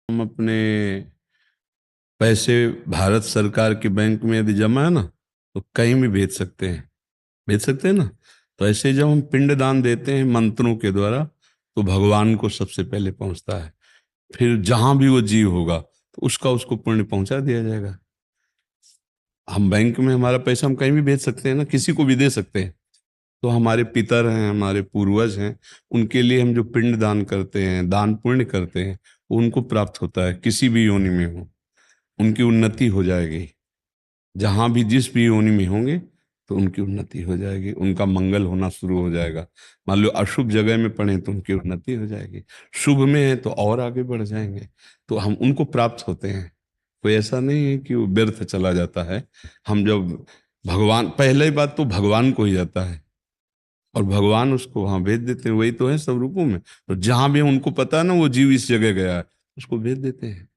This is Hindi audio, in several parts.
हम अपने पैसे भारत सरकार के बैंक में यदि जमा है ना, तो कहीं भी भेज सकते हैं। भेज सकते हैं ना। तो ऐसे जब हम पिंड दान देते हैं मंत्रों के द्वारा, तो भगवान को सबसे पहले पहुंचता है। फिर जहां भी वो जीव होगा तो उसका उसको पुण्य पहुंचा दिया जाएगा। हम बैंक में हमारा पैसा हम कहीं भी भेज सकते हैं ना, किसी को भी दे सकते हैं। तो हमारे पितर हैं, हमारे पूर्वज हैं, उनके लिए हम जो पिंड दान करते हैं, दान पुण्य करते हैं, वो उनको प्राप्त होता है, किसी भी योनि में हो। उनकी उन्नति हो जाएगी। जहां भी जिस भी योनि में होंगे तो उनकी उन्नति हो जाएगी, उनका मंगल होना शुरू हो जाएगा। मान लो अशुभ जगह में पड़े तो उनकी उन्नति हो जाएगी, शुभ में है तो और आगे बढ़ जाएंगे। तो हम उनको प्राप्त होते हैं। कोई ऐसा नहीं है कि वो व्यर्थ चला जाता है। हम जब भगवान, पहले बात तो भगवान को ही जाता है और भगवान उसको वहां भेज देते हैं। वही तो है सब रूपों में। तो जहां भी उनको पता है ना वो जीव इस जगह गया है, उसको भेज देते हैं।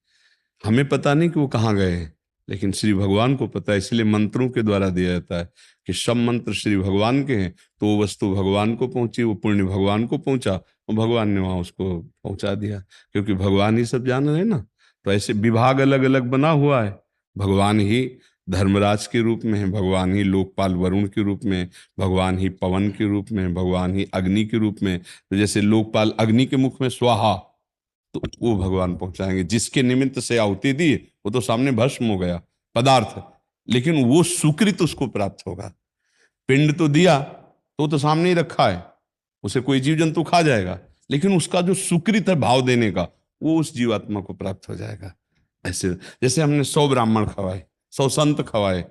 हमें पता नहीं कि वो कहाँ गए हैं, लेकिन श्री भगवान को पता है। इसलिए मंत्रों के द्वारा दिया जाता है कि सब मंत्र श्री भगवान के हैं, तो वो वस्तु भगवान को पहुंची, वो पुण्य भगवान को पहुंचा और भगवान ने वहां उसको पहुंचा दिया। क्योंकि भगवान ही सब जान रहे हैं ना। तो ऐसे विभाग अलग अलग बना हुआ है। भगवान ही धर्मराज के रूप में है, भगवान ही लोकपाल वरुण के रूप में, भगवान ही पवन के रूप में, भगवान ही अग्नि के रूप में। तो जैसे लोकपाल अग्नि के मुख में स्वाहा, तो वो भगवान पहुंचाएंगे। जिसके निमित्त से आहुति दी वो तो सामने भस्म हो गया पदार्थ, लेकिन वो सुकृत उसको प्राप्त होगा। पिंड तो दिया तो सामने ही रखा है, उसे कोई जीव जंतु खा जाएगा, लेकिन उसका जो सुकृत है भाव देने का, वो उस जीवात्मा को प्राप्त हो जाएगा। ऐसे जैसे हमने 100 ब्राह्मण खवाए, 100 संत खवाए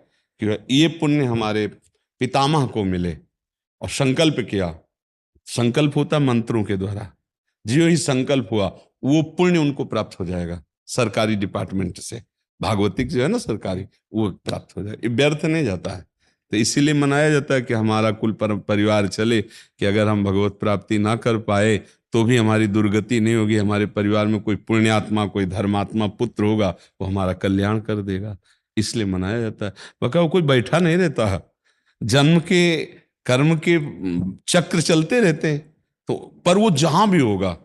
कि ये पुण्य हमारे पितामह को मिले, और संकल्प किया। संकल्प होता मंत्रों के द्वारा, जो ही संकल्प हुआ वो पुण्य उनको प्राप्त हो जाएगा सरकारी डिपार्टमेंट से। भागवतिक जो है ना सरकारी, वो प्राप्त हो जाएगा, ये व्यर्थ नहीं जाता है। तो इसीलिए मनाया जाता है कि हमारा कुल परिवार चले, कि अगर हम भगवत प्राप्ति ना कर पाए तो भी हमारी दुर्गति नहीं होगी। हमारे परिवार में कोई पुण्यात्मा, कोई धर्मात्मा पुत्र होगा, वो हमारा कल्याण कर देगा। इसलिए मनाया जाता है। बका वो कोई बैठा नहीं रहता है, जन्म के कर्म के चक्र चलते रहते हैं। तो पर वो जहां भी होगा,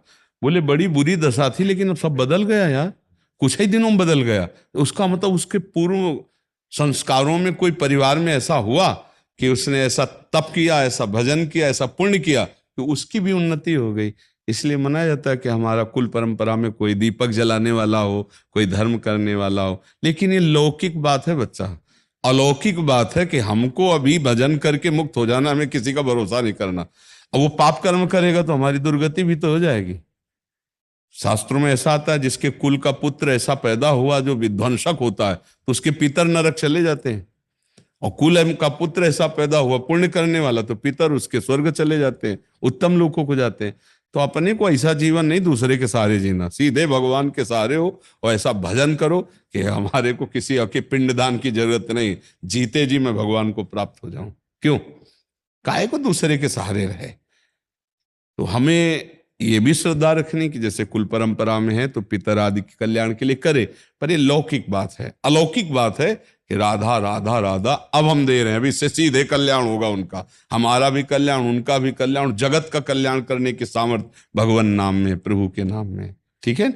बोले बड़ी बुरी दशा थी लेकिन अब सब बदल गया यार, कुछ ही दिनों में बदल गया। तो उसका मतलब उसके पूर्व संस्कारों में कोई परिवार में ऐसा हुआ कि उसने ऐसा तप किया, ऐसा भजन किया, ऐसा पुण्य किया कि उसकी भी उन्नति हो गई। इसलिए मनाया जाता है कि हमारा कुल परंपरा में कोई दीपक जलाने वाला हो, कोई धर्म करने वाला हो। लेकिन ये लौकिक बात है बच्चा, अलौकिक बात है कि हमको अभी भजन करके मुक्त हो जाना, हमें किसी का भरोसा नहीं करना। अब वो पाप कर्म करेगा तो हमारी दुर्गति भी तो हो जाएगी। शास्त्रों में ऐसा आता है, जिसके कुल का पुत्र ऐसा पैदा हुआ जो विध्वंसक होता है, तो उसके पितर नरक चले जाते हैं। और कुल का पुत्र ऐसा पैदा हुआ पुण्य करने वाला, तो पितर उसके स्वर्ग चले जाते हैं, उत्तम लोकों को जाते हैं। तो अपने को ऐसा जीवन नहीं दूसरे के सहारे जीना, सीधे भगवान के सहारे हो और ऐसा भजन करो कि हमारे को किसी के पिंडदान की जरूरत नहीं, जीते जी मैं भगवान को प्राप्त हो जाऊं। क्यों काहे को दूसरे के सहारे रहे। तो हमें ये भी श्रद्धा रखनी कि जैसे कुल परंपरा में है तो पितर आदि के कल्याण के लिए करे। पर ये लौकिक बात है। अलौकिक बात है कि राधा राधा राधा अब हम दे रहे हैं, अभी इससे सीधे कल्याण होगा उनका, हमारा भी कल्याण, उनका भी कल्याण, जगत का कल्याण करने की सामर्थ्य भगवान नाम में, प्रभु के नाम में। ठीक है।